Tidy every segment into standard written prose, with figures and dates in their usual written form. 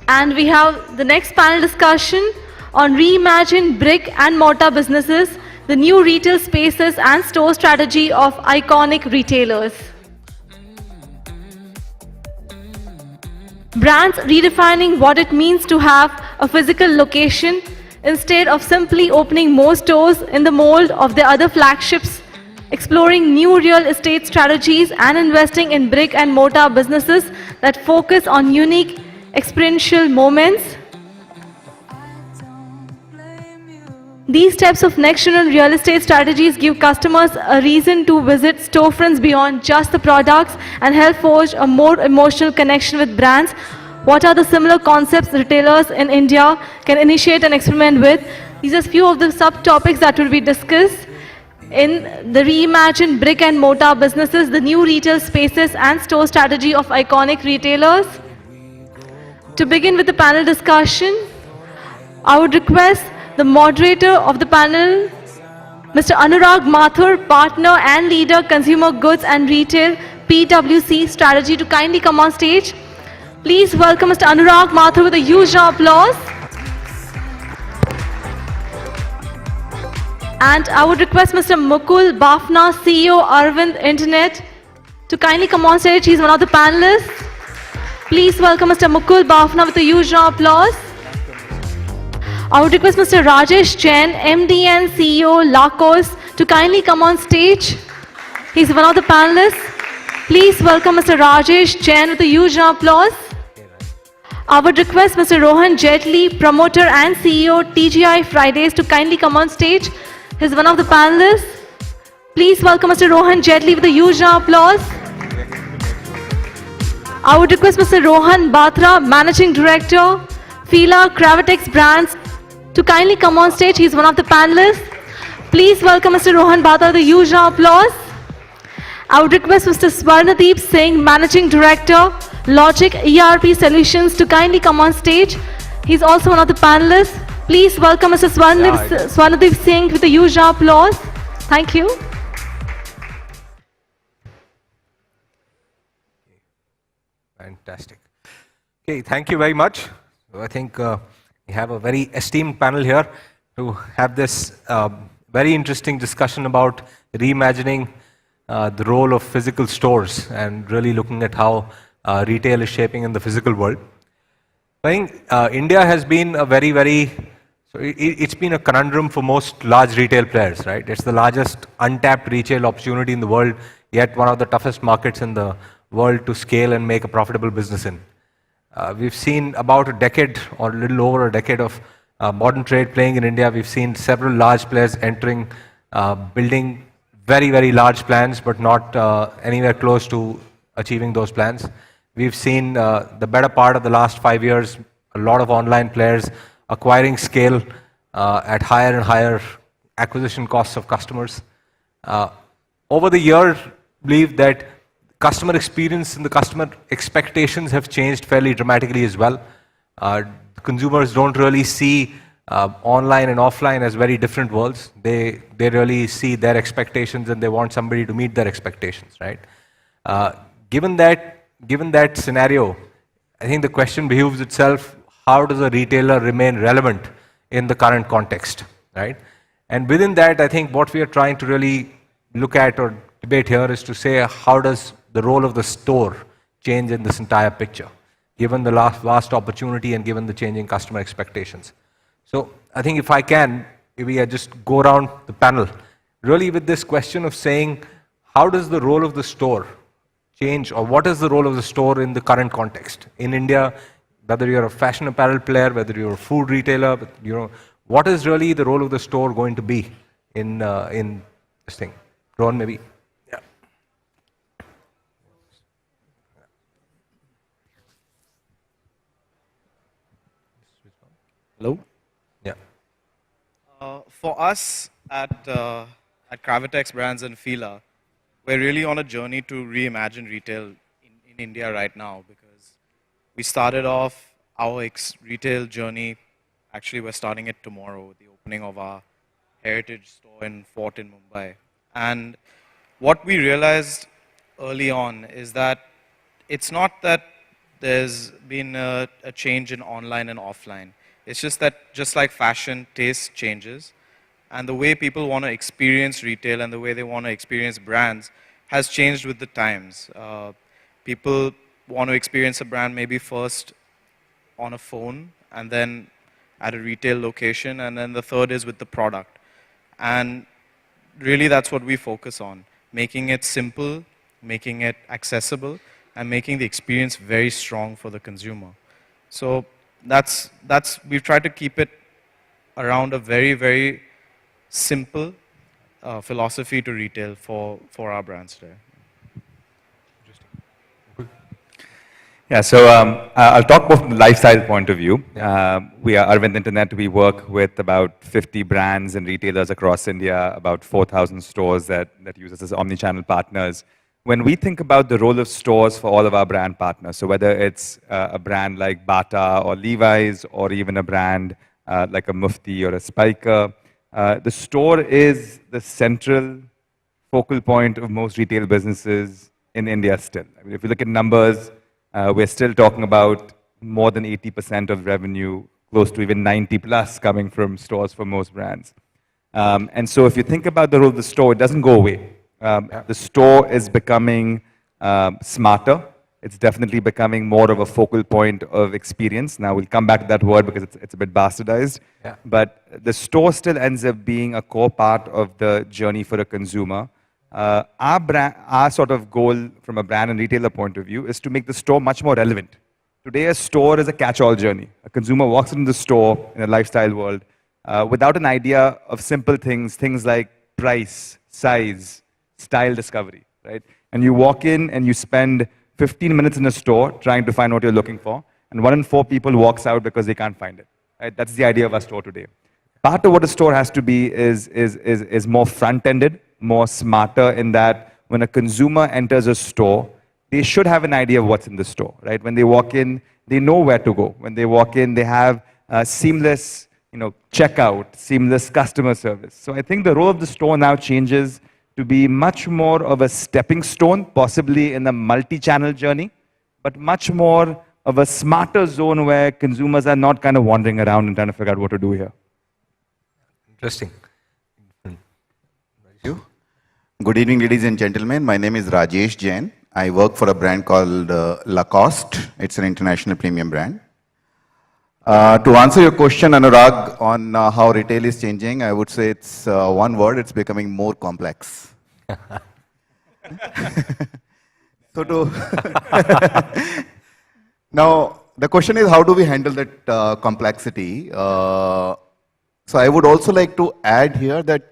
And we have the next panel discussion on reimagined brick and mortar businesses, the new retail spaces and store strategy of iconic retailers. Brands redefining what it means to have a physical location instead of simply opening more stores in the mold of their other flagships, exploring new real estate strategies and investing in brick and mortar businesses that focus on unique experiential moments. These types of next-generation real estate strategies give customers a reason to visit storefronts beyond just the products and help forge a more emotional connection with brands. What are the similar concepts retailers in India can initiate and experiment with? These are a few of the subtopics that will be discussed in the reimagined brick and mortar businesses, the new retail spaces and store strategy of iconic retailers. To begin with the panel discussion, I would request the moderator of the panel, Mr. Anurag Mathur, partner and leader, consumer goods and retail, PwC strategy, to kindly come on stage. Please welcome Mr. Anurag Mathur with a huge round of applause. And I would request Mr. Mukul, Bafana, CEO, Arvind, Internet, to kindly come on stage. He's one of the panelists. Please welcome Mr. Mukul, Bafana with a huge round of applause. I would request Mr. Rajesh, Jain, MD and CEO, Lacoste, to kindly come on stage. He's one of the panelists. Please welcome Mr. Rajesh Jain with a huge round of applause. I would request Mr. Rohan, Jetley, promoter and CEO, TGI Fridays, to kindly come on stage. He's one of the panelists. Please welcome Mr. Rohan, Jetley with a huge round of applause. I would request Mr. Rohan Batra, Managing Director, Fila, Cravatex brands, to kindly come on stage. He's one of the panelists. Please welcome Mr. Rohan Batra with a huge round of applause. I would request Mr. Swarndeep Singh, Managing Director, Logic ERP Solutions, to kindly come on stage. He's also one of the panelists. Please welcome Mr. Swarndeep Singh with a huge round of applause. Thank you. Fantastic. Okay, thank you very much. I think we have a very esteemed panel here to have this very interesting discussion about reimagining the role of physical stores and really looking at how retail is shaping in the physical world. I think India has been a it's been a conundrum for most large retail players, right? It's the largest untapped retail opportunity in the world, yet one of the toughest markets in the world to scale and make a profitable business in. We've seen about a decade or a little over a decade of modern trade playing in India. We've seen several large players entering, building very, very large plans, but not anywhere close to achieving those plans. We've seen the better part of the last 5 years, a lot of online players acquiring scale at higher and higher acquisition costs of customers. Over the years, believe that customer experience and the customer expectations have changed fairly dramatically as well. Consumers don't really see online and offline as very different worlds. They really see their expectations and they want somebody to meet their expectations, right? Given that scenario, I think the question behooves itself: how does a retailer remain relevant in the current context, right? And within that, I think what we are trying to really look at or debate here is to say, how does the role of the store change in this entire picture, given the vast opportunity and given the changing customer expectations? So I think if I can, maybe I just go around the panel, really with this question of saying, how does the role of the store change, or what is the role of the store in the current context? In India, whether you're a fashion apparel player, whether you're a food retailer, what is really the role of the store going to be in this thing? Rohan, maybe? Yeah. Hello? Yeah. For us at Cravatex Brands and Fila, we're really on a journey to reimagine retail in India right now, because we started off our retail journey. Actually, we're starting it tomorrow, the opening of our heritage store in Fort in Mumbai. And what we realized early on is that it's not that there's been a change in online and offline. It's just that, just like fashion, taste changes. And the way people want to experience retail and the way they want to experience brands has changed with the times. People want to experience a brand maybe first on a phone and then at a retail location, and then the third is with the product. And really that's what we focus on, making it simple, making it accessible, and making the experience very strong for the consumer. So we've tried to keep it around a very, very simple philosophy to retail for our brands today. Yeah, so I'll talk about from the lifestyle point of view. We are Arvind Internet. We work with about 50 brands and retailers across India, about 4,000 stores that use us as omni-channel partners. When we think about the role of stores for all of our brand partners, so whether it's a brand like Bata or Levi's, or even a brand like a Mufti or a Spiker, the store is the central focal point of most retail businesses in India still. I mean, if you look at numbers, we're still talking about more than 80% of revenue, close to even 90 plus coming from stores for most brands. And so if you think about the role of the store, it doesn't go away. The store is becoming smarter. It's definitely becoming more of a focal point of experience. Now we'll come back to that word because it's a bit bastardized. Yeah. But the store still ends up being a core part of the journey for a consumer. Our sort of goal from a brand and retailer point of view is to make the store much more relevant. Today, a store is a catch-all journey. A consumer walks into the store in a lifestyle world without an idea of simple things, things like price, size, style discovery, right? And you walk in and you spend 15 minutes in a store trying to find what you're looking for, and 1 in 4 people walks out because they can't find it, right? That's the idea of our store today. Part of what a store has to be is more front-ended, more smarter in that when a consumer enters a store, they should have an idea of what's in the store, right? When they walk in, they know where to go. When they walk in, they have seamless, checkout, seamless customer service. So I think the role of the store now changes to be much more of a stepping stone, possibly in a multi-channel journey, but much more of a smarter zone where consumers are not kind of wandering around and trying to figure out what to do here. Interesting. You. Good evening, ladies and gentlemen. My name is Rajesh Jain. I work for a brand called Lacoste. It's an international premium brand. To answer your question, Anurag, on how retail is changing, I would say it's one word, it's becoming more complex. Now, the question is, how do we handle that complexity? So I would also like to add here that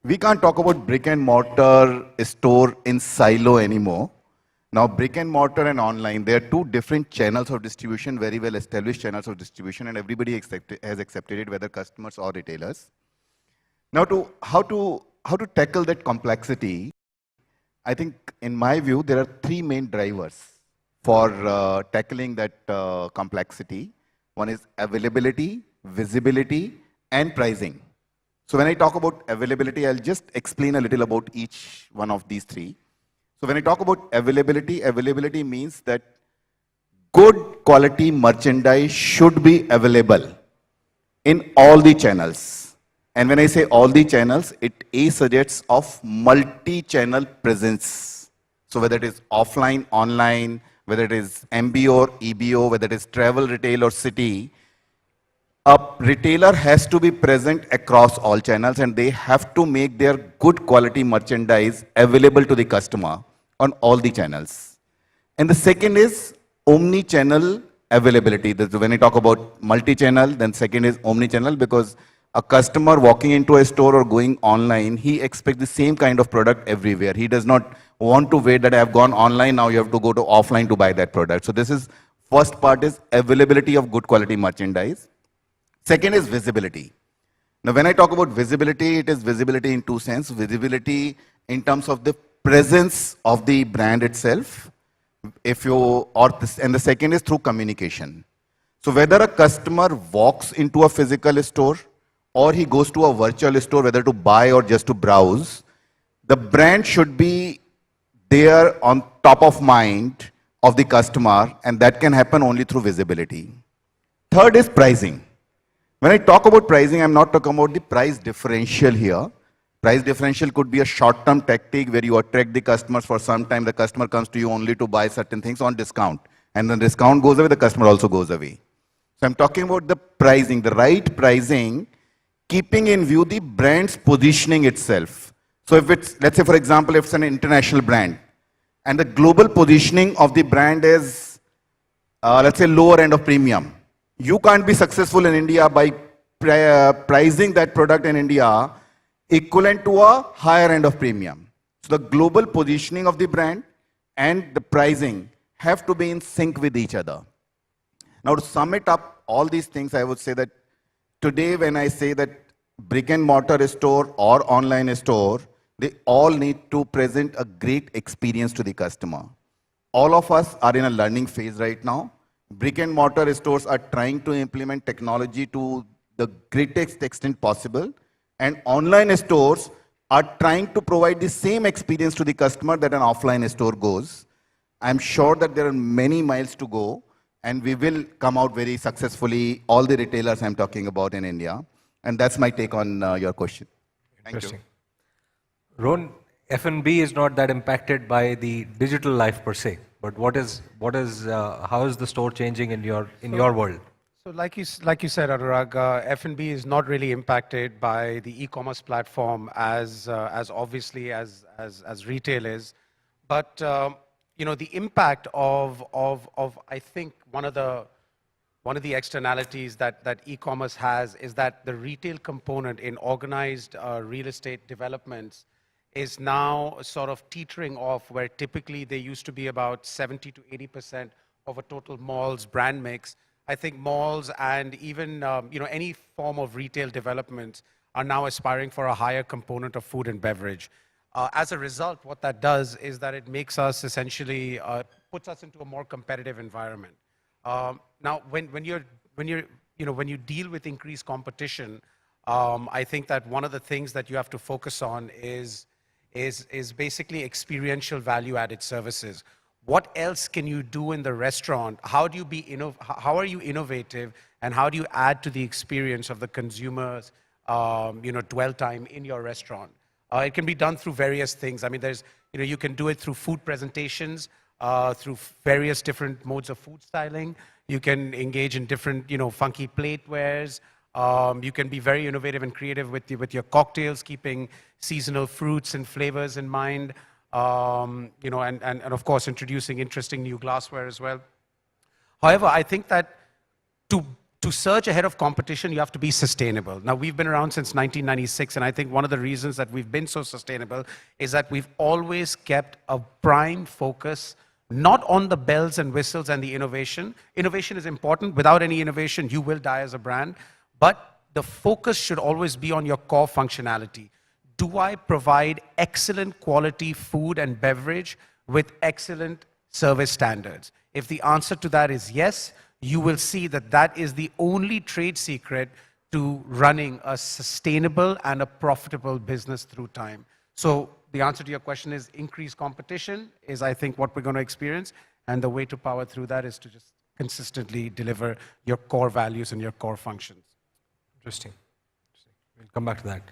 we can't talk about brick and mortar store in silo anymore. Now, brick and mortar and online, they are two different channels of distribution, very well established channels of distribution, and everybody has accepted it, whether customers or retailers. Now, how to tackle that complexity, I think, in my view, there are 3 main drivers for tackling that complexity. One is availability, visibility, and pricing. So when I talk about availability, I'll just explain a little about each one of these 3. So when I talk about availability, availability means that good quality merchandise should be available in all the channels. And when I say all the channels, it suggests of multi-channel presence. So whether it is offline, online, whether it is MBO or EBO, whether it is travel, retail or city, a retailer has to be present across all channels, and they have to make their good quality merchandise available to the customer on all the channels. And the second is omni-channel availability. When I talk about multi-channel, then second is omni-channel, because a customer walking into a store or going online, he expects the same kind of product everywhere. He does not want to wait that I have gone online, now you have to go to offline to buy that product. So this is, first part is availability of good quality merchandise. Second is visibility. Now when I talk about visibility, it is visibility in 2 senses. Visibility in terms of the presence of the brand itself, and the second is through communication. So whether a customer walks into a physical store or he goes to a virtual store, whether to buy or just to browse, the brand should be there on top of mind of the customer, and that can happen only through visibility. Third is pricing. When I talk about pricing, I'm not talking about the price differential here. Price differential could be a short-term tactic where you attract the customers for some time. The customer comes to you only to buy certain things on discount. And then discount goes away, the customer also goes away. So I'm talking about the pricing, the right pricing, keeping in view the brand's positioning itself. So if it's, let's say for example, if it's an international brand, and the global positioning of the brand is, let's say, lower end of premium. You can't be successful in India by pricing that product in India equivalent to a higher end of premium. So the global positioning of the brand and the pricing have to be in sync with each other. Now to sum it up, all these things, I would say that today when I say that brick and mortar store or online store, they all need to present a great experience to the customer. All of us are in a learning phase right now. Brick and mortar stores are trying to implement technology to the greatest extent possible. And online stores are trying to provide the same experience to the customer that an offline store goes. I'm sure that there are many miles to go, and we will come out very successfully, all the retailers I'm talking about in India. And that's my take on your question. Thank you. Rohan, F&B is not that impacted by the digital life per se, but how is the store changing in your world? So like you said, Anurag, F&B is not really impacted by the e-commerce platform as obviously as retail is, but you know, the impact of I think one of the externalities that e-commerce has is that the retail component in organized real estate developments is now sort of teetering off, where typically they used to be about 70 to 80% of a total mall's brand mix. I think malls and even you know, any form of retail development are now aspiring for a higher component of food and beverage. As a result, what that does is that it makes us essentially puts us into a more competitive environment. Now, when you deal with increased competition, I think that one of the things that you have to focus on is basically experiential value-added services. What else can you do in the restaurant? How are you innovative, and how do you add to the experience of the consumer's dwell time in your restaurant? It can be done through various things. I mean, you can do it through food presentations, through various different modes of food styling. You can engage in different, funky platewares. You can be very innovative and creative with your cocktails, keeping seasonal fruits and flavors in mind. And of course, introducing interesting new glassware as well. However, I think that to surge ahead of competition, you have to be sustainable. Now, we've been around since 1996, and I think one of the reasons that we've been so sustainable is that we've always kept a prime focus, not on the bells and whistles and the innovation. Innovation is important. Without any innovation, you will die as a brand. But the focus should always be on your core functionality. Do I provide excellent quality food and beverage with excellent service standards? If the answer to that is yes, you will see that that is the only trade secret to running a sustainable and a profitable business through time. So the answer to your question is increased competition is, I think, what we're going to experience. And the way to power through that is to just consistently deliver your core values and your core functions. Interesting. We'll come back to that.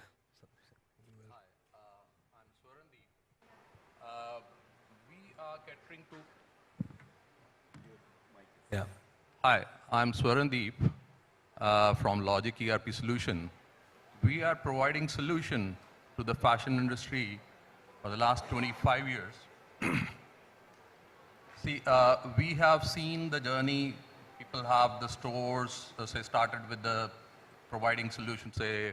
Hi, I'm Swarndeep from Logic ERP Solution. We are providing solution to the fashion industry for the last 25 years. See, we have seen the journey. People have the stores, say, started with the providing solutions, say,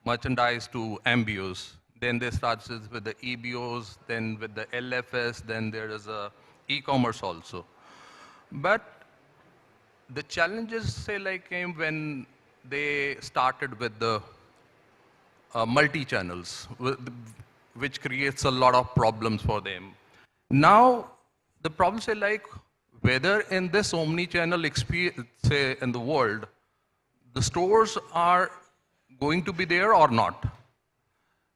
merchandise to MBOs. Then they started with the EBOs, then with the LFS, then there is a e-commerce also. But the challenges, say, like came when they started with the multi-channels, which creates a lot of problems for them. Now, the problem, say, like whether in this omni-channel experience, say, in the world, the stores are going to be there or not.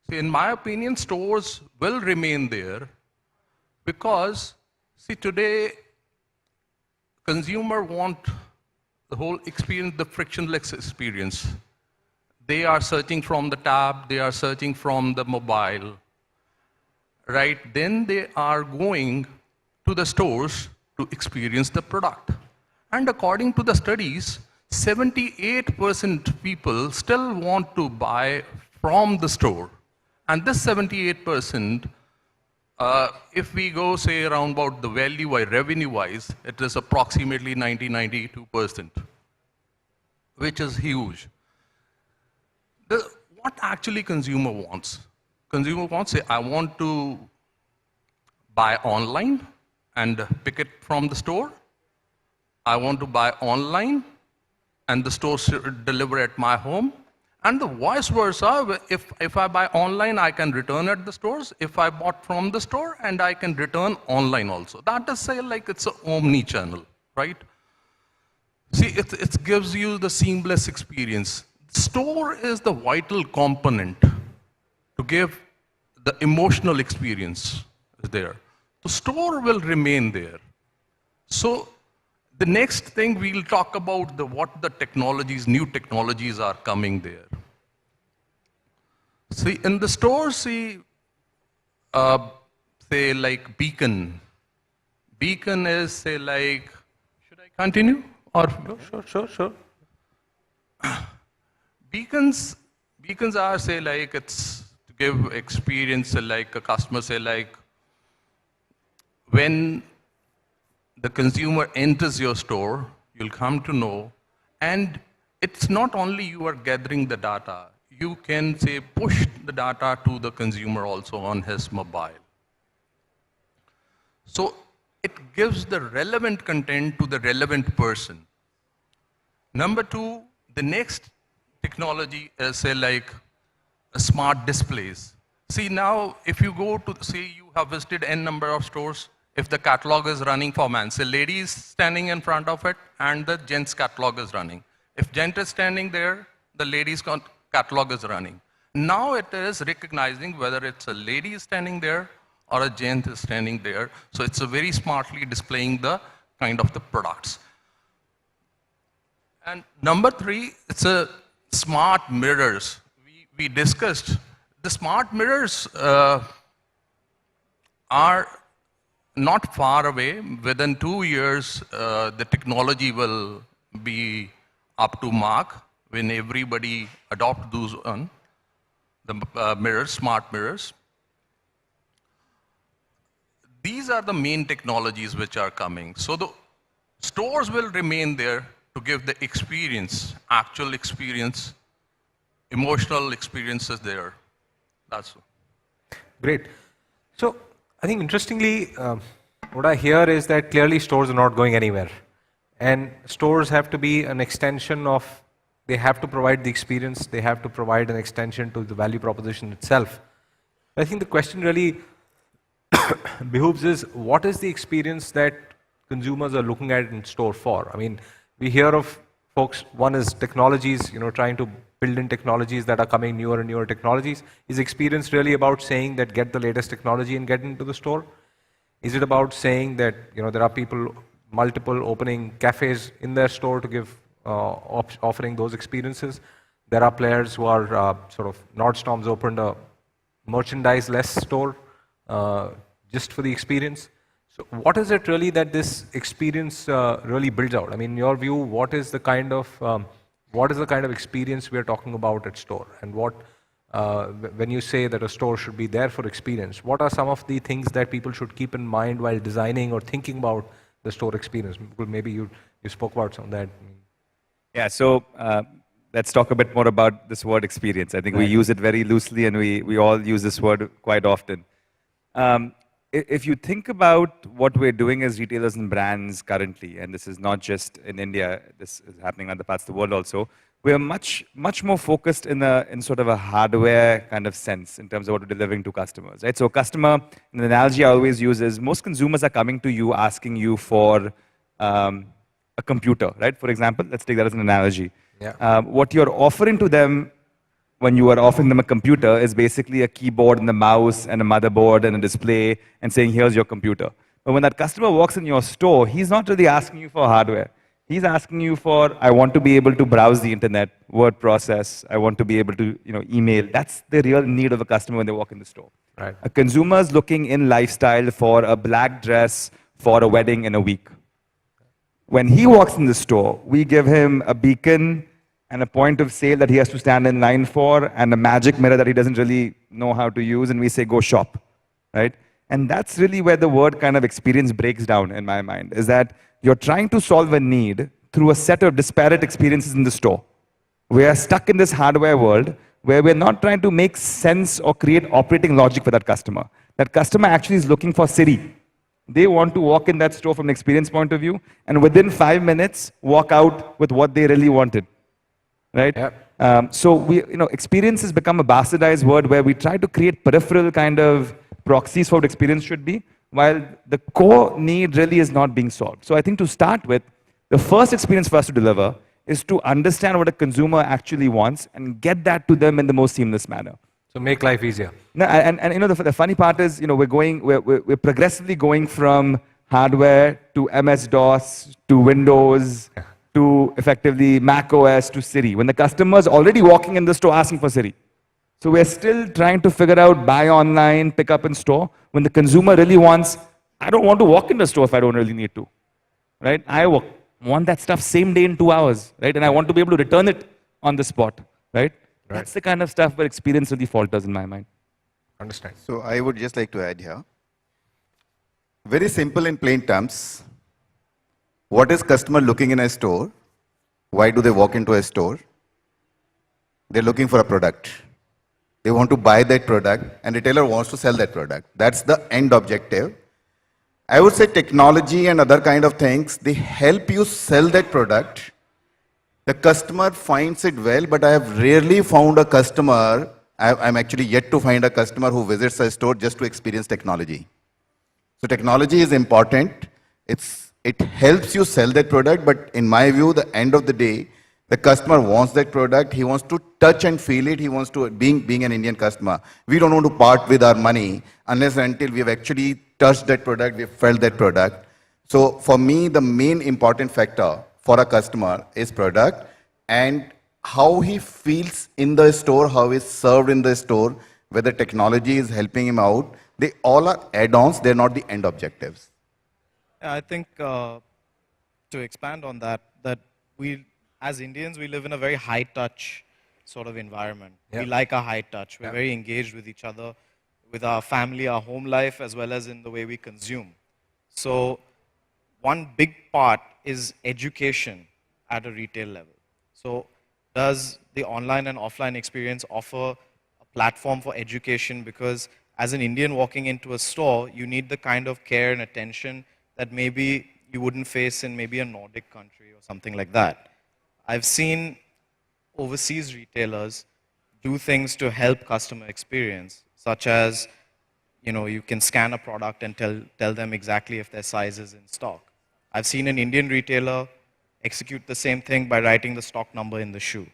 See, in my opinion, stores will remain there because See, today, consumer want the whole experience, the frictionless experience. They are searching from the tab, they are searching from the mobile, right? Then they are going to the stores to experience the product. And according to the studies, 78% people still want to buy from the store. And this 78%, if we go say around about the value-wise, revenue-wise, it is approximately 92%, which is huge. What actually consumer wants? Consumer wants, say, I want to buy online and pick it from the store. I want to buy online and the store deliver at my home. And the vice versa, if I buy online, I can return at the stores. If I bought from the store, and I can return online also. That is, say, like it's an omni-channel, right? See, it gives you the seamless experience. Store is the vital component to give the emotional experience there. The store will remain there. So the next thing we'll talk about what the technologies, new technologies are coming there. See, in the store, see, say like Beacon. Beacon is, say, like, should I continue? Or sure. Beacons are, say, like, it's to give experience, like a customer, say, like, when the consumer enters your store, you'll come to know, and it's not only you are gathering the data, you can, say, push the data to the consumer also on his mobile. So it gives the relevant content to the relevant person. Number two, the next technology is, say, like smart displays. See, now if you go to, say, you have visited n number of stores, if the catalog is running for man, say ladies standing in front of it and the gents catalog is running. If gent is standing there, the ladies catalog is running. Now it is recognizing whether it's a lady standing there or a gent is standing there. So it's a very smartly displaying the kind of the products. And number three, it's a smart mirrors. We discussed the smart mirrors are not far away. Within 2 years, the technology will be up to mark when everybody adopt those on the mirrors, smart mirrors. These are the main technologies which are coming. So the stores will remain there to give the experience, actual experience, emotional experiences there. That's Great. So I think interestingly, what I hear is that clearly stores are not going anywhere. And stores have to be an extension of, they have to provide the experience, they have to provide an extension to the value proposition itself. I think the question really behooves is, what is the experience that consumers are looking at in store for? I mean, we hear of folks, one is technologies, trying to build in technologies that are coming, newer and newer technologies. Is experience really about saying that get the latest technology and get into the store? Is it about saying that there are people, multiple opening cafes in their store to give, offering those experiences? There are players who are sort of, Nordstrom's opened a merchandise-less store just for the experience. So what is it really that this experience really builds out? I mean, in your view, what is the kind of experience we are talking about at store? And what, when you say that a store should be there for experience, what are some of the things that people should keep in mind while designing or thinking about the store experience? Maybe you spoke about some of that. Yeah, so let's talk a bit more about this word experience. I think we use it very loosely, and we all use this word quite often. If you think about what we're doing as retailers and brands currently, and this is not just in India, this is happening in other parts of the world also, we're much more focused in sort of a hardware kind of sense in terms of what we're delivering to customers, right? So customer, an analogy I always use is, most consumers are coming to you asking you for a computer, right? For example, let's take that as an analogy. Yeah. What you're offering to them when you are offering them a computer is basically a keyboard and a mouse and a motherboard and a display and saying, here's your computer. But when that customer walks in your store, he's not really asking you for hardware. He's asking you for, I want to be able to browse the internet, word process, I want to be able to email. That's the real need of a customer when they walk in the store. Right. A consumer's looking in lifestyle for a black dress for a wedding in a week. When he walks in the store, we give him a beacon and a point of sale that he has to stand in line for and a magic mirror that he doesn't really know how to use, and we say, go shop, right? And that's really where the word kind of experience breaks down in my mind, is that you're trying to solve a need through a set of disparate experiences in the store. We are stuck in this hardware world where we're not trying to make sense or create operating logic for that customer. That customer actually is looking for Siri. They want to walk in that store from an experience point of view, and within 5 minutes, walk out with what they really wanted, right? Yep. So experience has become a bastardized word where we try to create peripheral kind of proxies for what experience should be, while the core need really is not being solved. So I think to start with, the first experience for us to deliver is to understand what a consumer actually wants and get that to them in the most seamless manner. So make life easier. No, and the funny part is, we're progressively going from hardware to MS-DOS to Windows to effectively Mac OS to Siri. When the customer's already walking in the store asking for Siri. So we're still trying to figure out buy online, pick up in store, when the consumer really wants, I don't want to walk in the store if I don't really need to, right? I want that stuff same day in 2 hours, right? And I want to be able to return it on the spot, right? That's the kind of stuff where experience really falters in my mind. Understand. So I would just like to add here. Very simple in plain terms. What is customer looking in a store? Why do they walk into a store? They're looking for a product. They want to buy that product, and retailer wants to sell that product. That's the end objective. I would say technology and other kind of things, they help you sell that product. The customer finds it well, but I have rarely found a customer, I'm actually yet to find a customer who visits a store just to experience technology. So technology is important. It helps you sell that product, but in my view, the end of the day, the customer wants that product. He wants to touch and feel it. He wants to, being an Indian customer, we don't want to part with our money unless and until we have actually touched that product, we have felt that product. So for me, the main important factor for a customer is product and how he feels in the store, how he's served in the store, whether technology is helping him out. They all are add-ons, they're not the end objectives. Yeah, I think to expand on that, we, as Indians, we live in a very high-touch sort of environment. Yeah. We like a high touch. We're very engaged with each other, with our family, our home life, as well as in the way we consume. So one big part is education at a retail level. So does the online and offline experience offer a platform for education? Because as an Indian walking into a store, you need the kind of care and attention that maybe you wouldn't face in maybe a Nordic country or something like that. I've seen overseas retailers do things to help customer experience, such as, you can scan a product and tell them exactly if their size is in stock. I've seen an Indian retailer execute the same thing by writing the stock number in the shoe.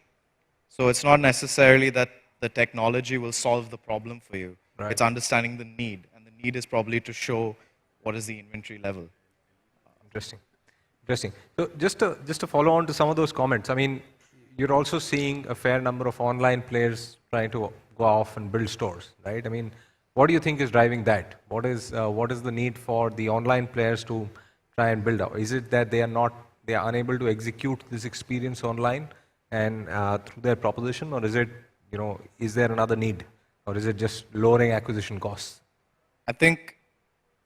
So it's not necessarily that the technology will solve the problem for you. Right. It's understanding the need, and the need is probably to show what is the inventory level. Interesting. Interesting. So just to follow on to some of those comments, I mean, you're also seeing a fair number of online players trying to go off and build stores, right? I mean, what do you think is driving that? What is the need for the online players to try and build out? Is it that they are unable to execute this experience online and through their proposition, or is it, is there another need, or is it just lowering acquisition costs? I think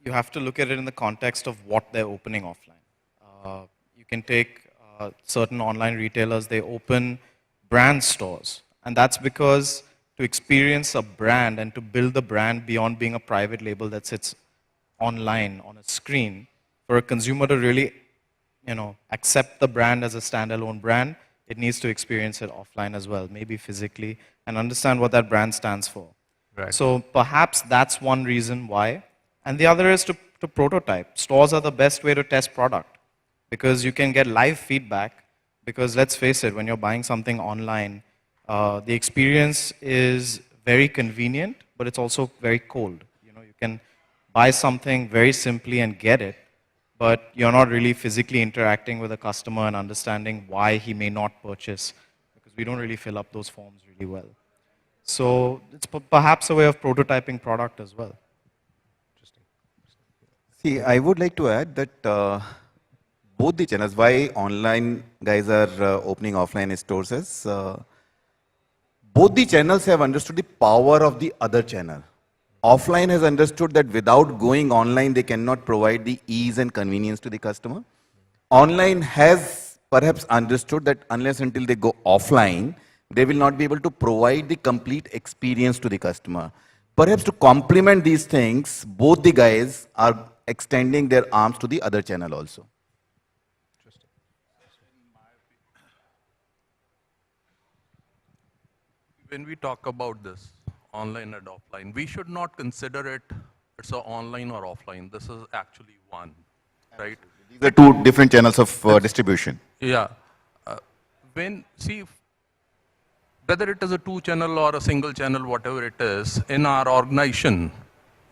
you have to look at it in the context of what they're opening offline. You can take certain online retailers, they open brand stores. And that's because to experience a brand and to build the brand beyond being a private label that sits online on a screen, for a consumer to really accept the brand as a standalone brand, it needs to experience it offline as well, maybe physically, and understand what that brand stands for. Right. So perhaps that's one reason why. And the other is to prototype. Stores are the best way to test product because you can get live feedback. Because let's face it, when you're buying something online, the experience is very convenient, but it's also very cold. buy something very simply and get it, but you're not really physically interacting with a customer and understanding why he may not purchase, because we don't really fill up those forms really well. So it's perhaps a way of prototyping product as well. See, I would like to add that both the channels, why online guys are opening offline stores is, both the channels have understood the power of the other channel. Offline has understood that without going online, they cannot provide the ease and convenience to the customer. Online has perhaps understood that unless until they go offline, they will not be able to provide the complete experience to the customer. Perhaps to complement these things, both the guys are extending their arms to the other channel also. When we talk about this, online and offline, we should not consider it's a online or offline. This is actually one, right? These are two different channels of distribution. Yeah. Whether it is a two-channel or a single channel, whatever it is, in our organization,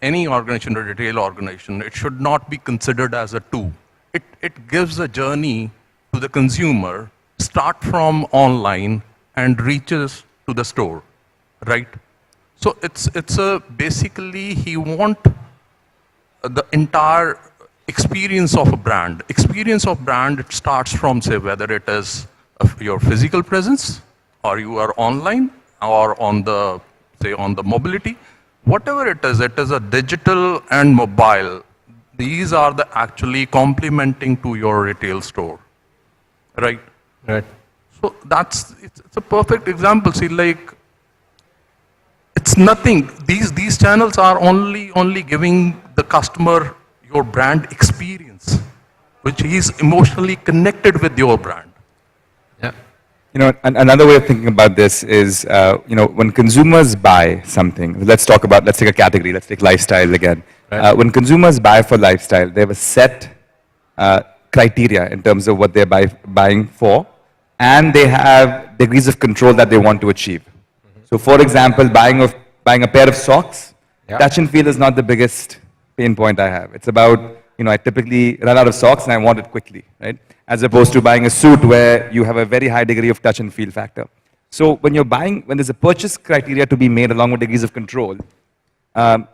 any organization or retail organization, it should not be considered as a two. It gives a journey to the consumer, start from online and reaches to the store, right? So it's basically he want the entire experience of a brand. Experience of brand, it starts from, say, whether it is your physical presence, or you are online, or on the, say, on the mobility. Whatever it is a digital and mobile. These are the actually complementing to your retail store, right? Right. So it's a perfect example. See, like, it's nothing. These channels are only giving the customer your brand experience, which he's emotionally connected with your brand. Yeah. You know, another way of thinking about this is, you know, when consumers buy something, let's take a category, let's take lifestyle again. Right. When consumers buy for lifestyle, they have a set criteria in terms of what they're buying for, and they have degrees of control that they want to achieve. So for example, buying a pair of socks, Yeah. touch and feel is not the biggest pain point I have. It's about, you know, I typically run out of socks and I want it quickly, right? As opposed to buying a suit where you have a very high degree of touch and feel factor. So when there's a purchase criteria to be made along with degrees of control,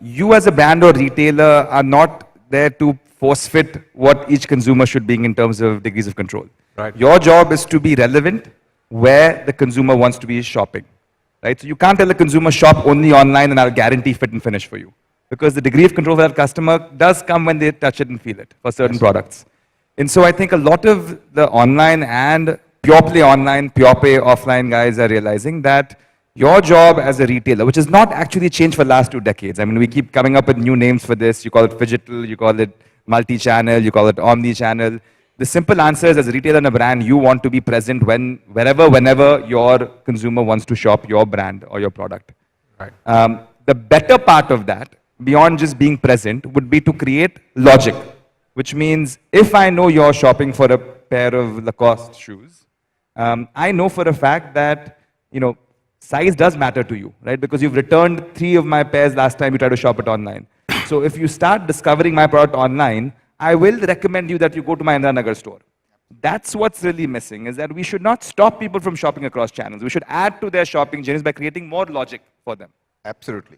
you as a brand or retailer are not there to force fit what each consumer should be in terms of degrees of control. Right. Your job is to be relevant where the consumer wants to be shopping. Right? So you can't tell the consumer shop only online and I'll guarantee fit and finish for you. Because the degree of control for that customer does come when they touch it and feel it for certain products. And so I think a lot of the online and pure play online, pure play offline guys are realizing that your job as a retailer, which has not actually changed for the last 2 decades. I mean, we keep coming up with new names for this. You call it phygital, you call it multi-channel, you call it omni-channel. The simple answer is, as a retailer and a brand, you want to be present whenever your consumer wants to shop your brand or your product. Right. The better part of that, beyond just being present, would be to create logic, which means if I know you're shopping for a pair of Lacoste shoes, I know for a fact that, you know, size does matter to you, right? Because you've returned 3 of my pairs last time you tried to shop it online. So if you start discovering my product online, I will recommend you that you go to my Nagar store. That's what's really missing, is that we should not stop people from shopping across channels. We should add to their shopping journeys by creating more logic for them. Absolutely.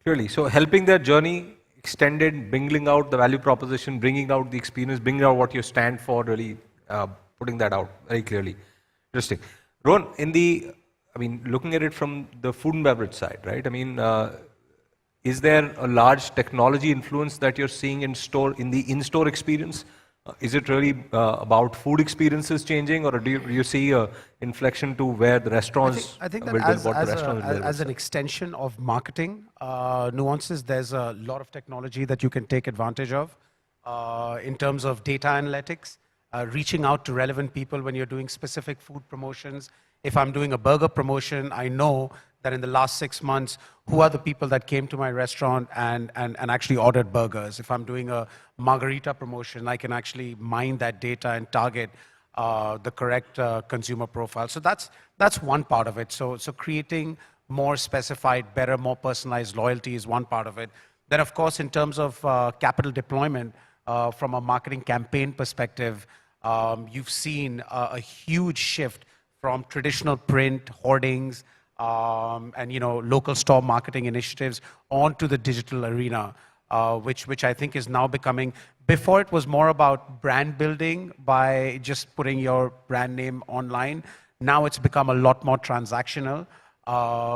Clearly. So helping their journey extended, bringing out the value proposition, bringing out the experience, bringing out what you stand for, really putting that out very clearly. Interesting. Rohan, looking at it from the food and beverage side, right? I mean, is there a large technology influence that you're seeing in the in-store experience? Is it really about food experiences changing, or do you see an inflection to where the restaurants I think will that build what the restaurants will build? as an extension of marketing nuances, there's a lot of technology that you can take advantage of in terms of data analytics, reaching out to relevant people when you're doing specific food promotions. If I'm doing a burger promotion, I know that in the last 6 months, who are the people that came to my restaurant and actually ordered burgers. If I'm doing a margarita promotion, I can actually mine that data and target the correct consumer profile. So that's one part of it. So creating more specified, better, more personalized loyalty is one part of it. Then, of course, in terms of capital deployment, from a marketing campaign perspective, you've seen a huge shift from traditional print, hoardings, and local store marketing initiatives onto the digital arena, which I think is now becoming. Before it was more about brand building by just putting your brand name online. Now it's become a lot more transactional,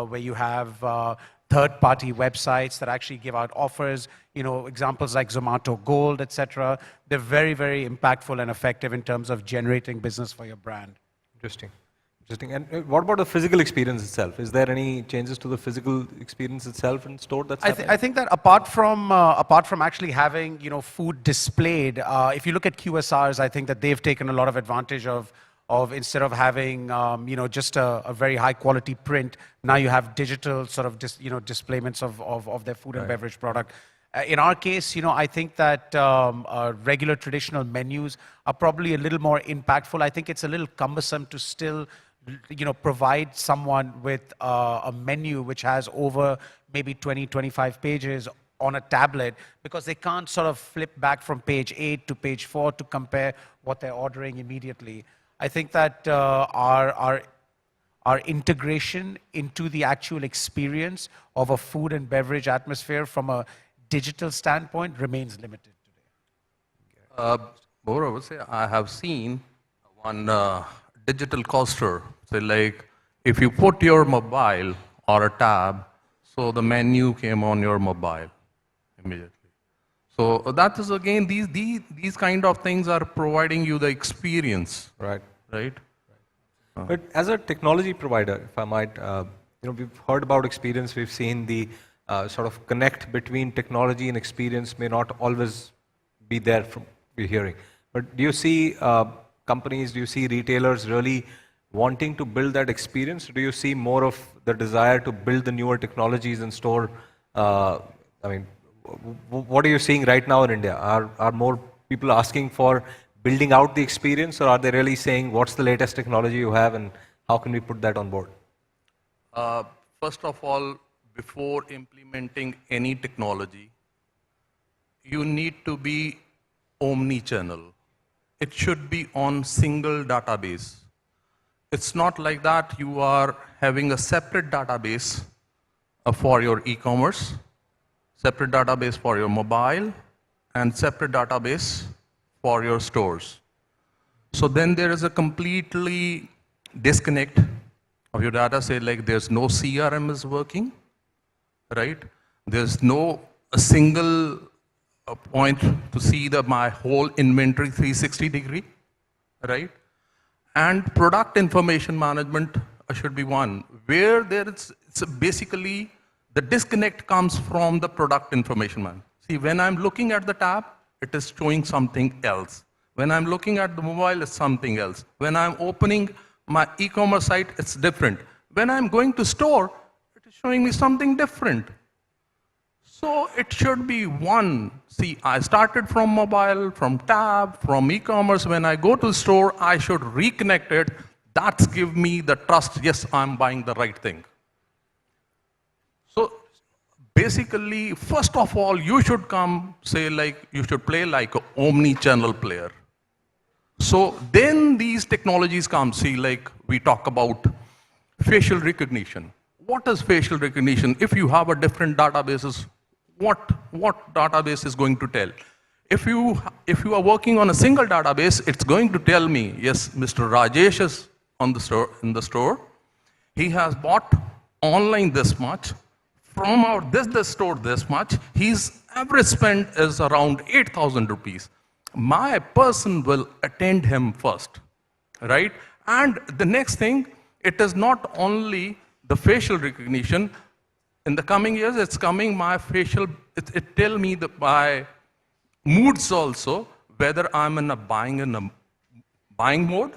where you have third-party websites that actually give out offers, examples like Zomato Gold, etc. They're very, very impactful and effective in terms of generating business for your brand. Interesting. Interesting. And what about the physical experience itself? Is there any changes to the physical experience itself in store that's happening? I think that apart from actually having food displayed, if you look at QSRs, I think that they've taken a lot of advantage of instead of having just a very high quality print, now you have digital sort of displayments of their food and beverage product. In our case, I think that regular traditional menus are probably a little more impactful. I think it's a little cumbersome to still provide someone with a menu which has over maybe 20, 25 pages on a tablet, because they can't sort of flip back from page 8 to page 4 to compare what they're ordering immediately. I think that our integration into the actual experience of a food and beverage atmosphere from a digital standpoint remains limited today. More, I would say, I have seen one digital coaster. So like, if you put your mobile or a tab, so the menu came on your mobile immediately. So that is again, these kind of things are providing you the experience. Right. Right? But as a technology provider, if I might, we've heard about experience, we've seen the sort of connect between technology and experience may not always be there from we're hearing. But do you see companies, do you see retailers really wanting to build that experience? Do you see more of the desire to build the newer technologies in store? What are you seeing right now in India? Are more people asking for building out the experience, or are they really saying, what's the latest technology you have and how can we put that on board? First of all, before implementing any technology, you need to be omni-channel. It should be on single database. It's not like that you are having a separate database for your e-commerce, separate database for your mobile, and separate database for your stores. So then there is a completely disconnect of your data. Say like there's no CRM is working, right? There's no a single point to see my whole inventory 360 degree, right? And product information management should be one, where it's basically the disconnect comes from the product information management. See, when I'm looking at the tab, it is showing something else. When I'm looking at the mobile, it's something else. When I'm opening my e-commerce site, it's different. When I'm going to store, it is showing me something different. So it should be one. See, I started from mobile, from tab, from e-commerce. When I go to the store, I should reconnect it. That's give me the trust, yes, I'm buying the right thing. So basically, first of all, you should come, say like, you should play like an omni-channel player. So then these technologies come, see like we talk about facial recognition. What is facial recognition? If you have a different databases, what database is going to tell? If you are working on a single database, it's going to tell me, yes, Mr. Rajesh is in the store. He has bought online this much, from this store this much. His average spend is around 8,000 rupees. My person will attend him first, right? And the next thing, it is not only the facial recognition. In the coming years, it's coming my facial, it tell me my moods also, whether I'm in a buying mode,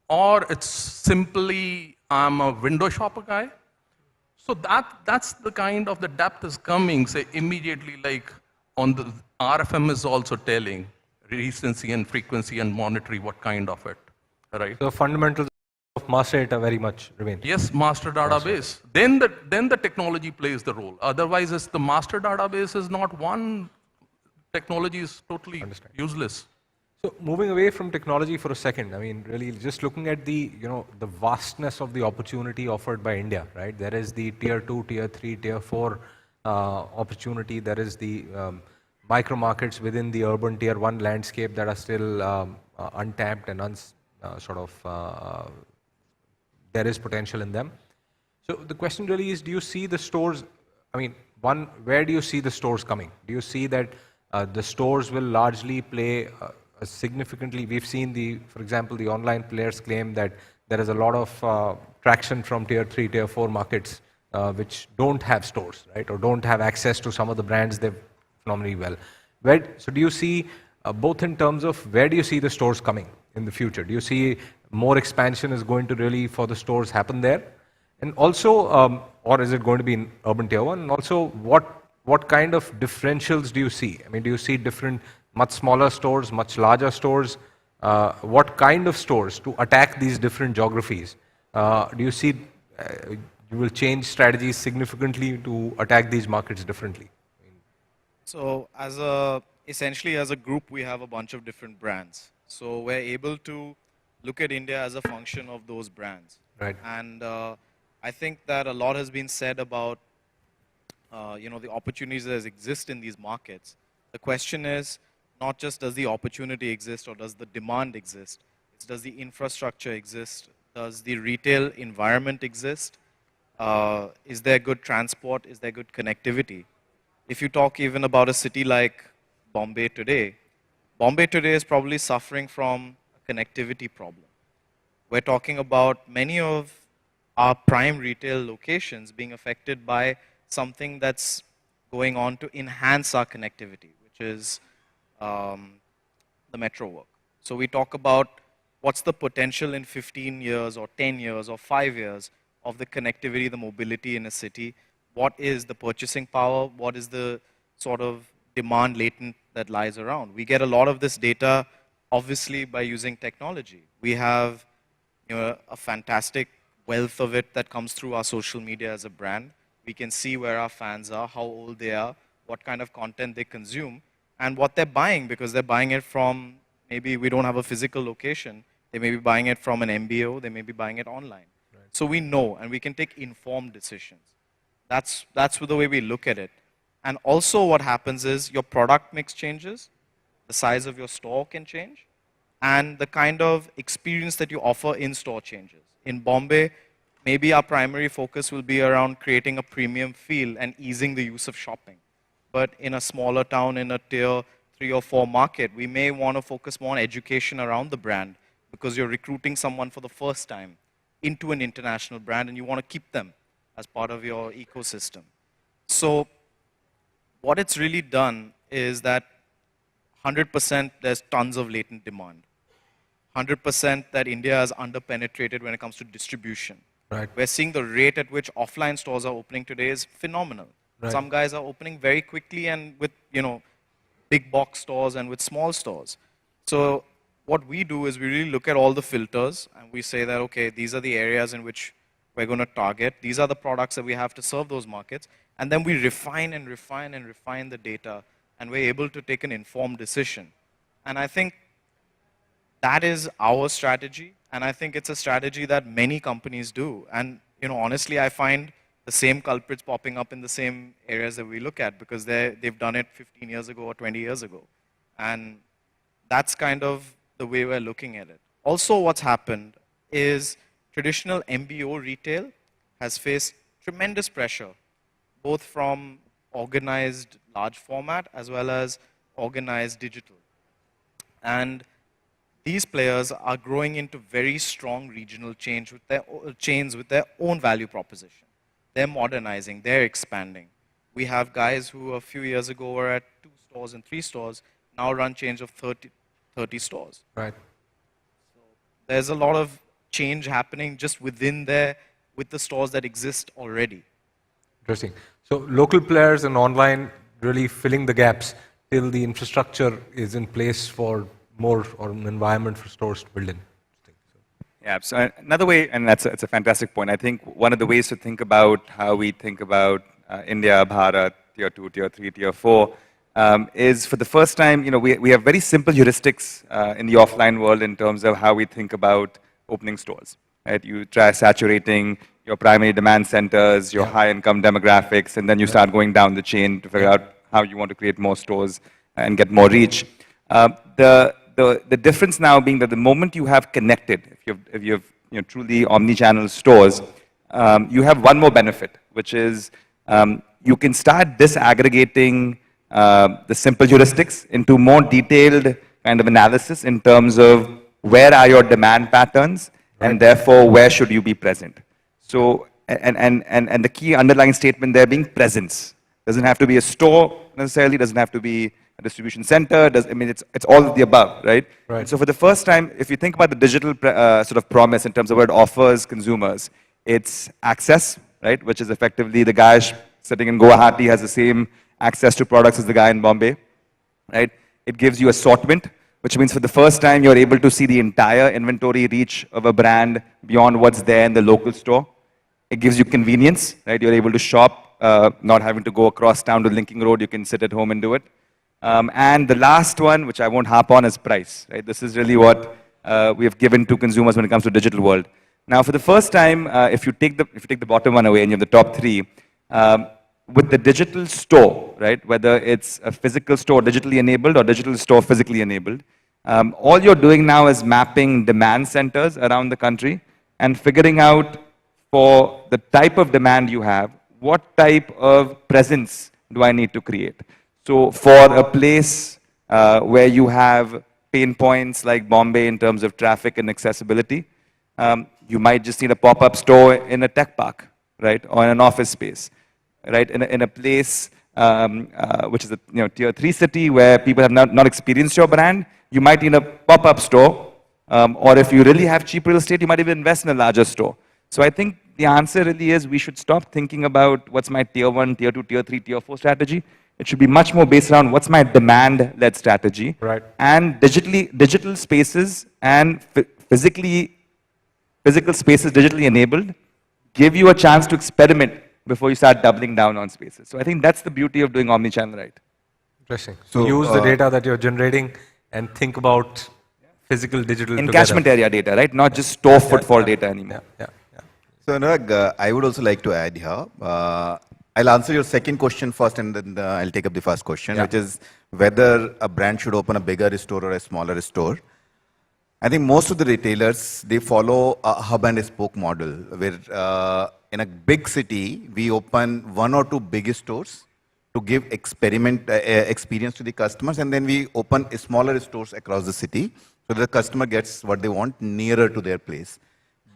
or it's simply I'm a window shopper guy. So that's the kind of the depth is coming, say immediately like on the RFM is also telling recency and frequency and monetary what kind of it, right? So fundamentals of master data very much remain. Yes, master database. Then the technology plays the role. Otherwise, it's the master database is not one. Technology is totally useless. So moving away from technology for a second, I mean, really just looking at the, the vastness of the opportunity offered by India, right? There is the tier 2, tier 3, tier 4 opportunity. There is the micro markets within the urban tier 1 landscape that are still untapped and there is potential in them. So the question really is, do you see the stores, I mean, one, where do you see the stores coming? Do you see that the stores will largely play significantly? We've seen for example, the online players claim that there is a lot of traction from tier 3, tier 4 markets which don't have stores, right? Or don't have access to some of the brands they've phenomenally well. So do you see, both in terms of where do you see the stores coming in the future? Do you see more expansion is going to really for the stores happen there? And also, or is it going to be in urban tier 1? And also, what kind of differentials do you see? I mean, do you see different, much smaller stores, much larger stores? What kind of stores to attack these different geographies? Do you see you will change strategies significantly to attack these markets differently? So essentially as a group, we have a bunch of different brands. So we're able to look at India as a function of those brands. Right. And I think that a lot has been said about the opportunities that exist in these markets. The question is not just does the opportunity exist or does the demand exist, it's does the infrastructure exist, does the retail environment exist, is there good transport, is there good connectivity? If you talk even about a city like Bombay today is probably suffering from a connectivity problem. We're talking about many of our prime retail locations being affected by something that's going on to enhance our connectivity, which is the metro work. So we talk about what's the potential in 15 years or 10 years or 5 years of the connectivity, the mobility in a city. What is the purchasing power? What is the sort of demand latent that lies around? We get a lot of this data, obviously, by using technology. We have a fantastic wealth of it that comes through our social media as a brand. We can see where our fans are, how old they are, what kind of content they consume, and what they're buying, because they're buying it from, maybe we don't have a physical location, they may be buying it from an MBO, they may be buying it online. Right. So we know, and we can take informed decisions. That's the way we look at it. And also what happens is your product mix changes, the size of your store can change, and the kind of experience that you offer in store changes. In Bombay, maybe our primary focus will be around creating a premium feel and easing the use of shopping. But in a smaller town, in a tier 3 or 4 market, we may want to focus more on education around the brand because you're recruiting someone for the first time into an international brand and you want to keep them as part of your ecosystem. So what it's really done is that 100% there's tons of latent demand. 100% that India is underpenetrated when it comes to distribution. Right. We're seeing the rate at which offline stores are opening today is phenomenal. Right. Some guys are opening very quickly and with, big box stores and with small stores. So what we do is we really look at all the filters and we say that, okay, these are the areas in which we're going to target. These are the products that we have to serve those markets. And then we refine and refine and refine the data and we're able to take an informed decision. And I think that is our strategy. And I think it's a strategy that many companies do. And honestly, I find the same culprits popping up in the same areas that we look at because they've done it 15 years ago or 20 years ago. And that's kind of the way we're looking at it. Also, what's happened is traditional MBO retail has faced tremendous pressure, both from organized large format as well as organized digital. And these players are growing into very strong regional chains with their own value proposition. They're modernizing, they're expanding. We have guys who a few years ago were at 2 stores and 3 stores, now run chains of 30 stores. Right. So there's a lot of change happening just within there with the stores that exist already. Interesting. So local players and online really filling the gaps till the infrastructure is in place for more or an environment for stores to build in. Yeah, so another way, and that's a fantastic point. I think one of the ways to think about how we think about India, Bharat, tier 2, tier 3, tier 4, is for the first time, we have very simple heuristics in the offline world in terms of how we think about opening stores. Right? You try saturating your primary demand centers, your high income demographics, and then you start going down the chain to figure out how you want to create more stores and get more reach. The difference now being that the moment you have connected, if you have truly omni-channel stores, you have one more benefit, which is you can start disaggregating the simple heuristics into more detailed kind of analysis in terms of where are your demand patterns, and therefore where should you be present. So, and the key underlying statement there being presence. Doesn't have to be a store necessarily, doesn't have to be a distribution center, it's all of the above, right? And so for the first time, if you think about the digital sort of promise in terms of what it offers consumers, it's access, right? Which is effectively the guy sitting in Guwahati has the same access to products as the guy in Bombay, right? It gives you assortment, which means for the first time you're able to see the entire inventory reach of a brand beyond what's there in the local store. It gives you convenience, right? You're able to shop, not having to go across town to Linking Road, you can sit at home and do it. And the last one, which I won't harp on, is price, right? This is really what we have given to consumers when it comes to digital world. Now, for the first time, if you take the bottom one away and you have the top three, with the digital store, right, whether it's a physical store digitally enabled or digital store physically enabled, all you're doing now is mapping demand centers around the country and figuring out for the type of demand you have, what type of presence do I need to create? So for a place where you have pain points like Bombay in terms of traffic and accessibility, you might just need a pop-up store in a tech park, right, or in an office space, right, in a place which is a tier 3 city where people have not experienced your brand, you might need a pop-up store, or if you really have cheap real estate, you might even invest in a larger store. So I think the answer really is we should stop thinking about what's my tier 1, tier 2, tier 3, tier 4 strategy. It should be much more based around what's my demand-led strategy. Right. And digital spaces and physical spaces digitally enabled give you a chance to experiment before you start doubling down on spaces. So I think that's the beauty of doing omni-channel right. Interesting. So use the data that you're generating and think about physical, digital in together. Catchment area data, right? Not just store footfall data anymore. So Anurag, I would also like to add here. I'll answer your second question first and then I'll take up the first question, which is whether a brand should open a bigger store or a smaller store. I think most of the retailers, they follow a hub and spoke model where in a big city, we open 1 or 2 big stores to give experience to the customers, and then we open smaller stores across the city so the customer gets what they want nearer to their place.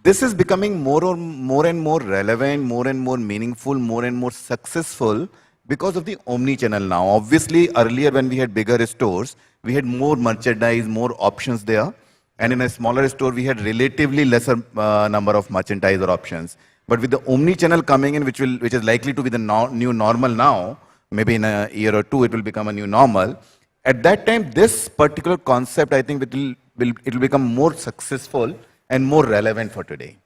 This is becoming more and more relevant, more and more meaningful, more and more successful because of the omni-channel now. Obviously, earlier when we had bigger stores, we had more merchandise, more options there. And in a smaller store, we had relatively lesser number of merchandise or options. But with the omni-channel coming in, which is likely to be the new normal now, maybe in a year or 2, it will become a new normal. At that time, this particular concept, I think it will become more successful and more relevant for today.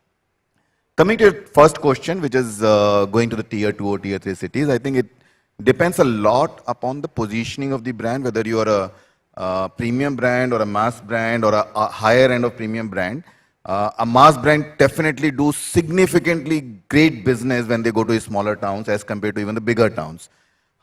Coming to your first question, which is going to the tier 2 or tier 3 cities, I think it depends a lot upon the positioning of the brand, whether you are a premium brand or a mass brand or a higher end of premium brand. A mass brand definitely do significantly great business when they go to smaller towns as compared to even the bigger towns.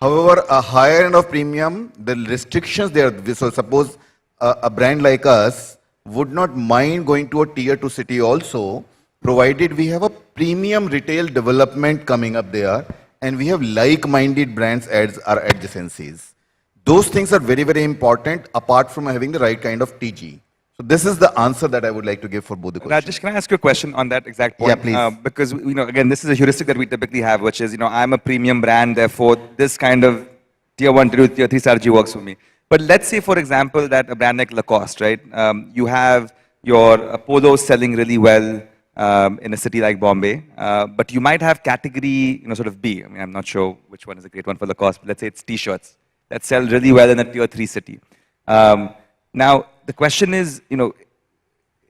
However, a higher end of premium, the restrictions there, so suppose a brand like us would not mind going to a tier 2 city also, provided we have a premium retail development coming up there and we have like-minded brands as our adjacencies. Those things are very, very important apart from having the right kind of TG. So this is the answer that I would like to give for both the questions. Rajesh, can I ask you a question on that exact point? Yeah, please. Because, again, this is a heuristic that we typically have, which is, I'm a premium brand, therefore this kind of tier 1, tier 3 strategy works for me. But let's say, for example, that a brand like Lacoste, right? You have your polos selling really well in a city like Bombay, but you might have category, sort of B. I mean, I'm not sure which one is a great one for Lacoste, but let's say it's T-shirts that sell really well in a tier 3 city. Now, the question is,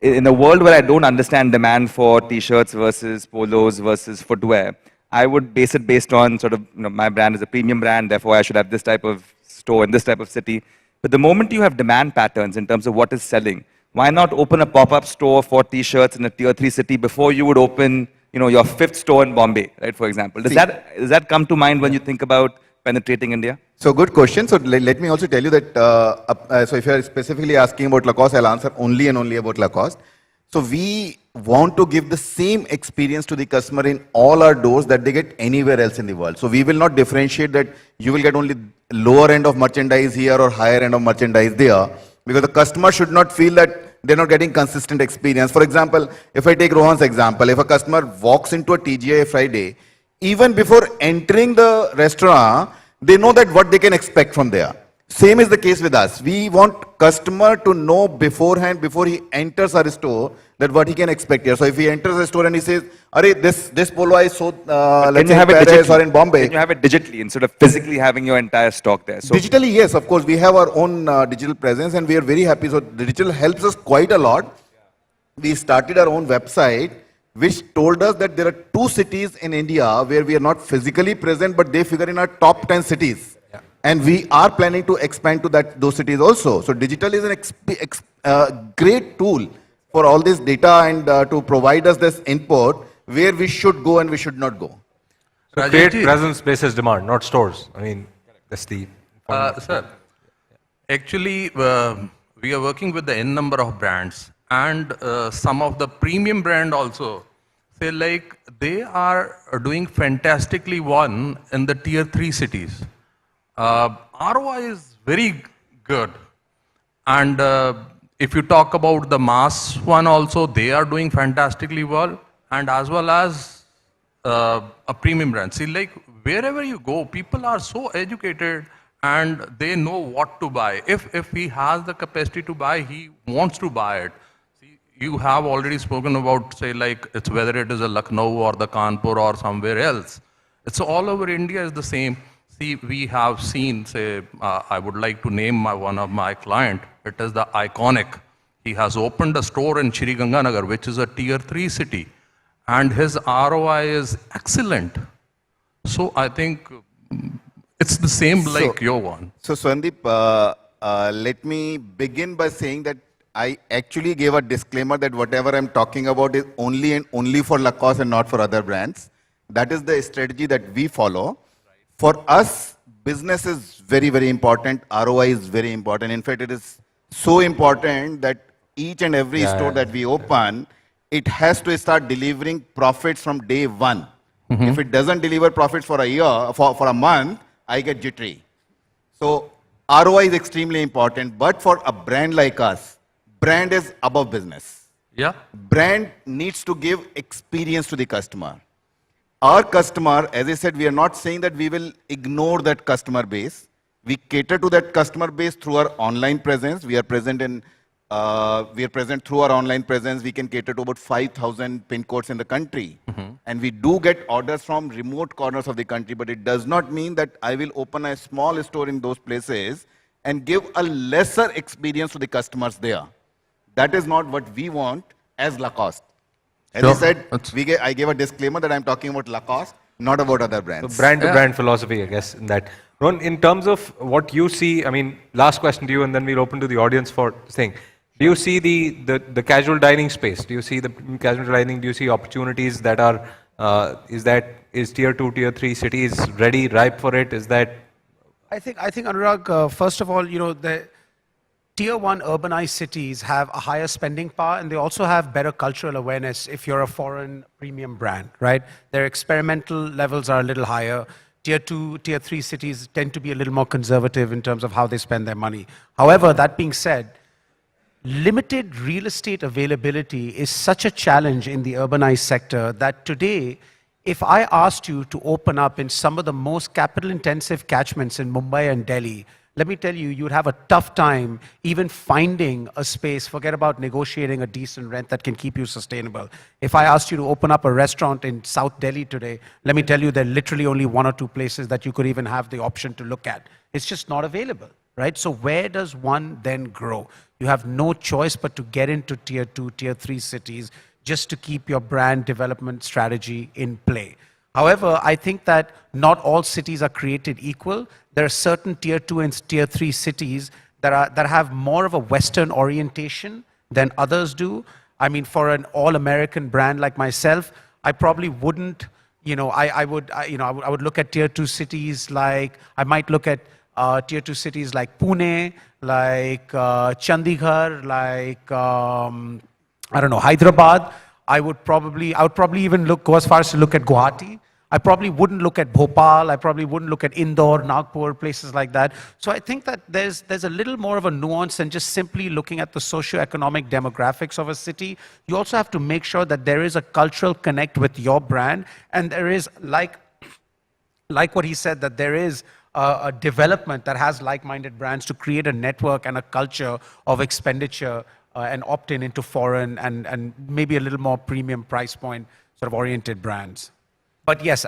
in a world where I don't understand demand for t-shirts versus polos versus footwear, I would base it based on sort of, my brand is a premium brand, therefore I should have this type of store in this type of city. But the moment you have demand patterns in terms of what is selling, why not open a pop-up store for t-shirts in a tier 3 city before you would open, your 5th store in Bombay, right, for example? Does that come to mind when you think about penetrating India? So good question. So let me also tell you that, so if you're specifically asking about Lacoste, I'll answer only and only about Lacoste. So we want to give the same experience to the customer in all our doors that they get anywhere else in the world. So we will not differentiate that you will get only lower end of merchandise here or higher end of merchandise there, because the customer should not feel that they're not getting consistent experience. For example, if I take Rohan's example, if a customer walks into a TGI Friday, even before entering the restaurant, they know that what they can expect from there. Same is the case with us. We want customer to know beforehand, before he enters our store, that what he can expect here. So if he enters a store and he says, "Arey, this polo I saw, let's say in Paris or in Bombay." Can you have it digitally instead of physically having your entire stock there? So Digitally, yes, of course. We have our own digital presence and we are very happy. So digital helps us quite a lot. We started our own website, which told us that there are 2 cities in India where we are not physically present, but they figure in our top 10 cities. And we are planning to expand to those cities also. So digital is a great tool for all this data and to provide us this input where we should go and we should not go. So create presence basis demand, not stores. I mean, that's the point. Sir, actually, we are working with the N number of brands, and some of the premium brand also, say like they are doing fantastically one in the tier 3 cities. ROI is very good. And if you talk about the mass one also, they are doing fantastically well, and as well as a premium brand. See, like wherever you go, people are so educated and they know what to buy. If he has the capacity to buy, he wants to buy it. See, you have already spoken about, say, like it's whether it is a Lucknow or the Kanpur or somewhere else. It's all over India is the same. See, we have seen, say, I would like to name one of my client. It is the Iconic. He has opened a store in Shri Ganganagar, which is a tier 3 city. And his ROI is excellent. So I think it's the same like your one. So Swarndeep, let me begin by saying that I actually gave a disclaimer that whatever I'm talking about is only and only for Lacoste and not for other brands. That is the strategy that we follow. For us, business is very, very important. ROI is very important. In fact, it is so important that each and every store that we open, it has to start delivering profits from day one. If it doesn't deliver profits for a year, for a month, I get jittery. So ROI is extremely important. But for a brand like us, brand is above business. Yeah. Brand needs to give experience to the customer. Our customer, as I said, we are not saying that we will ignore that customer base. We cater to that customer base through our online presence. We are present through our online presence. We can cater to about 5,000 pin codes in the country. And we do get orders from remote corners of the country, but it does not mean that I will open a small store in those places and give a lesser experience to the customers there. That is not what we want as Lacoste. As I said, I gave a disclaimer that I'm talking about Lacoste, not about other brands. So brand-to-brand philosophy, I guess, in that. Rohan, in terms of what you see, I mean, last question to you, and then we'll open to the audience for thing. Do you see the casual dining space? Do you see the casual dining? Do you see opportunities that are, is tier 2, tier 3 cities ready, ripe for it? Is that? I think Anurag, first of all, the Tier 1 urbanized cities have a higher spending power, and they also have better cultural awareness if you're a foreign premium brand, right? Their experimental levels are a little higher. Tier 2, Tier 3 cities tend to be a little more conservative in terms of how they spend their money. However, that being said, limited real estate availability is such a challenge in the urbanized sector that today, if I asked you to open up in some of the most capital-intensive catchments in Mumbai and Delhi, let me tell you, you'd have a tough time even finding a space, forget about negotiating a decent rent that can keep you sustainable. If I asked you to open up a restaurant in South Delhi today, let me tell you, there are literally only 1 or 2 places that you could even have the option to look at. It's just not available, right? So where does one then grow? You have no choice but to get into tier 2, tier 3 cities just to keep your brand development strategy in play. However, I think that not all cities are created equal. There are certain tier 2 and tier 3 cities that have more of a Western orientation than others do. I mean, for an all-American brand like myself, I probably wouldn't, I would look at tier 2 cities like, I might look at tier 2 cities like Pune, like Chandigarh, like, I don't know, Hyderabad. I would probably even go as far as to look at Guwahati. I probably wouldn't look at Bhopal. I probably wouldn't look at Indore, Nagpur, places like that. So I think that there's a little more of a nuance than just simply looking at the socio-economic demographics of a city. You also have to make sure that there is a cultural connect with your brand, and there is, like what he said, that there is a development that has like-minded brands to create a network and a culture of expenditure and opt-in into foreign and maybe a little more premium price point sort of oriented brands. But yes,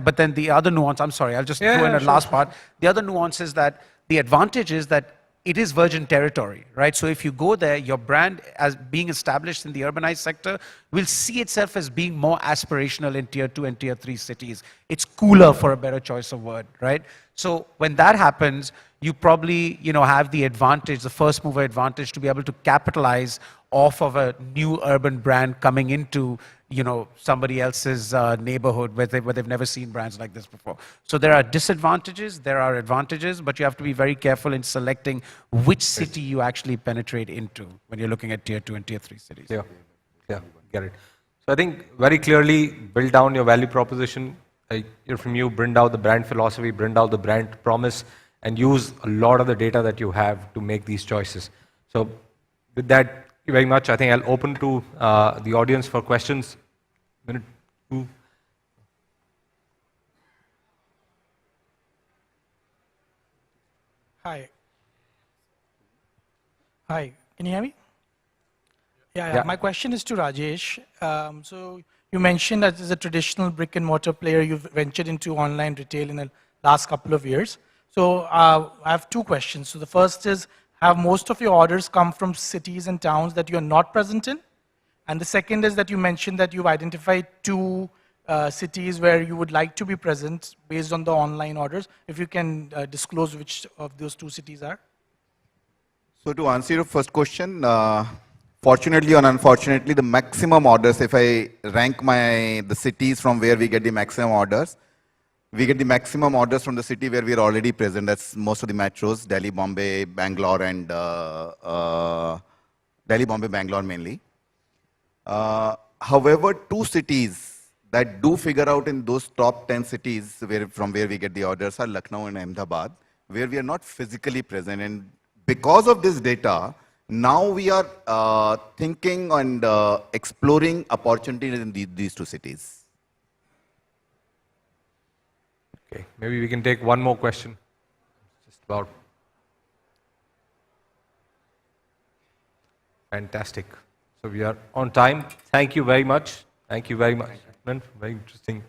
but then the other nuance, I'm sorry, I'll just throw in a last part. The other nuance is that the advantage is that it is virgin territory, right? So if you go there, your brand as being established in the urbanized sector will see itself as being more aspirational in tier 2 and tier 3 cities. It's cooler, for a better choice of word, right? So when that happens, you probably have the advantage, the first mover advantage, to be able to capitalize off of a new urban brand coming into somebody else's neighborhood where they've never seen brands like this before. So there are disadvantages, there are advantages, but you have to be very careful in selecting which city you actually penetrate into when you're looking at tier 2 and tier 3 cities. Yeah, get it. So I think very clearly build down your value proposition. From you, bring out the brand philosophy, bring out the brand promise, and use a lot of the data that you have to make these choices. So with that, thank you very much. I think I'll open to the audience for questions. Minute 2. Hi. Hi, can you hear me? Yeah. My question is to Rajesh. So you mentioned that as a traditional brick and mortar player, you've ventured into online retail in the last couple of years. So I have two questions. So the first is, have most of your orders come from cities and towns that you're not present in? And the second is that you mentioned that you've identified two cities where you would like to be present based on the online orders. If you can disclose which of those two cities are. So to answer your first question, fortunately or unfortunately, the maximum orders, if I rank the cities from where we get the maximum orders, we get the maximum orders from the city where we are already present. That's most of the metros, Delhi, Bombay, Bangalore, and Delhi, Bombay, Bangalore mainly. However, two cities that do figure out in those top 10 cities from where we get the orders are Lucknow and Ahmedabad, where we are not physically present. And because of this data, now we are thinking and exploring opportunities in these two cities. Okay, maybe we can take one more question. Just about. Fantastic. So we are on time. Thank you very much. Thank you very much. Very interesting.